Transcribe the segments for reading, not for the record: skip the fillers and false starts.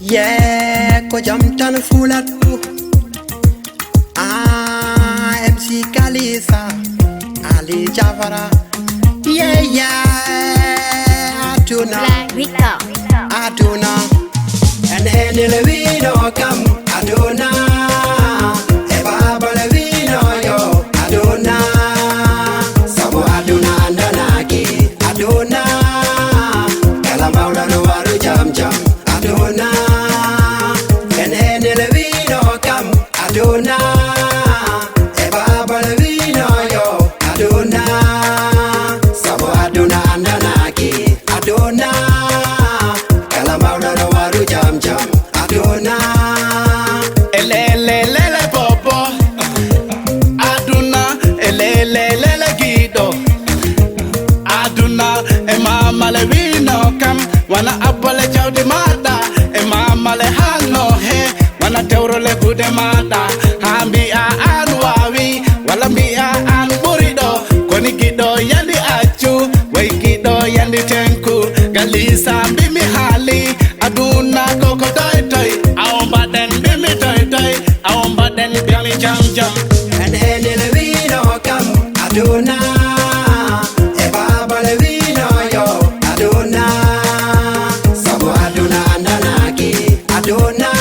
Yeah, ko jam tan FOULADOU. MC Galysa, Ali Diafra. Yeah, Adunaa, Adunaa. And any levino come, Adunaa. Eba levino yo, Adunaa. Sabu Adunaa nanaki, Adunaa. Kalamaula no waru jam jam, Adunaa. And any levino come, Adunaa. Eba levino yo, Adunaa. Sabu Adunaa nanaki, Adunaa. Kalamaula no waru jam jam, Adunaa. Elelelele bobo, Adunaa. Elelelele gido, Adunaa. Mama le vino kam, wana abole chawdi mada. Mama le hano he, wana teuro le kude mada. Hambi a anwawi, wala mi a an burido. Koni gido yandi achu, wai gido yandi tenku. Galysa bimi hali, Adunaa koko toy toy. Aomba den bimi toy toy, aomba den bimi jam jam. And any levino come, Adunaa. Eba levino yo, Adunaa. Sabu Adunaa nanaki, Adunaa.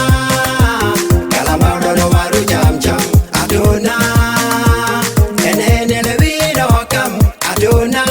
Kalamaula no waru jam jam, Adunaa. And any levino come, Adunaa.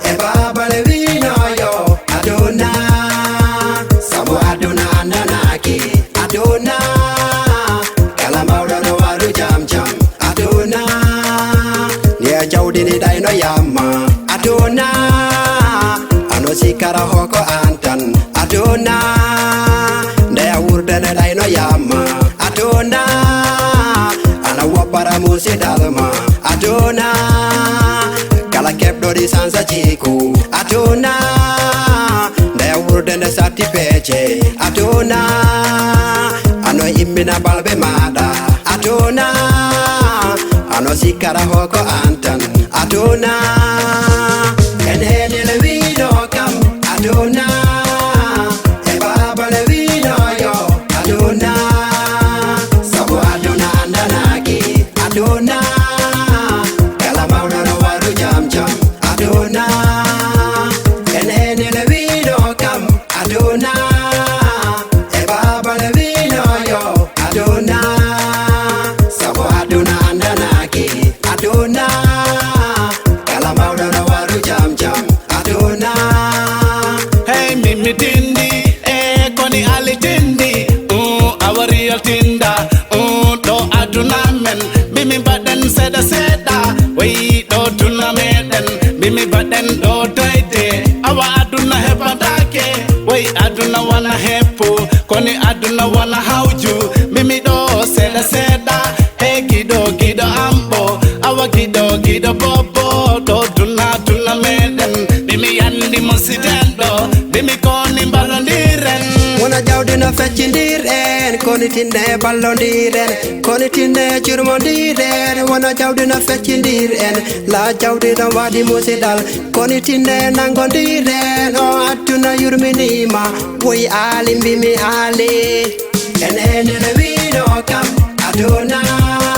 Eba levino yo, Adunaa. Sabu Adunaa nanaki, Adunaa. Kalamaula no waru jam jam, Adunaa. Nia jawdi ni dai no yama, Adunaa. Ano sikara hoko antan, Adunaa. Ndia urde ne dai no yama, Adunaa. Ana wapara musi dalma, Adunaa. Kala kepdo di sansa chiku, Adunaa. Ndia urde ne sati peche, Adunaa. Ano imina balbe mada, Adunaa. Ano sikara hoko antan, Adunaa. And any levino come, Adunaa. Eba levino yo, Adunaa. Sabu Adunaa nanaki, Adunaa. Kalamaula no waru jam jam, Adunaa. And any levino come, Adunaa. Eba levino yo, Adunaa. Sabu Adunaa nanaki, Adunaa. Kalamaula no waru jam jam, Adunaa. Hey mimi tindi, koni ali tindi. Our real tinda, do Adunaa men. Mimi baden seda seda, we do tuna meden. Mimi baden do toite, awa Adunaa hepatake. We Adunaa wana hepu, koni Adunaa wana hauju. Mimi do seda seda, hey gido gido ambo. Awa gido gido bobo, do tuna meden. Mimi yandi musidendo, mimi koni balondiren. Wana jawdi no feccindiren, koni tinde ballondiren, koni tinde curmondiren. Wana jawdi no feccindiren, la jawdi no wadi musidal, koni tinde nangondiren. O Adunaa yurminima, woy ali mbimi ali. En ene levino kam, Adunaa.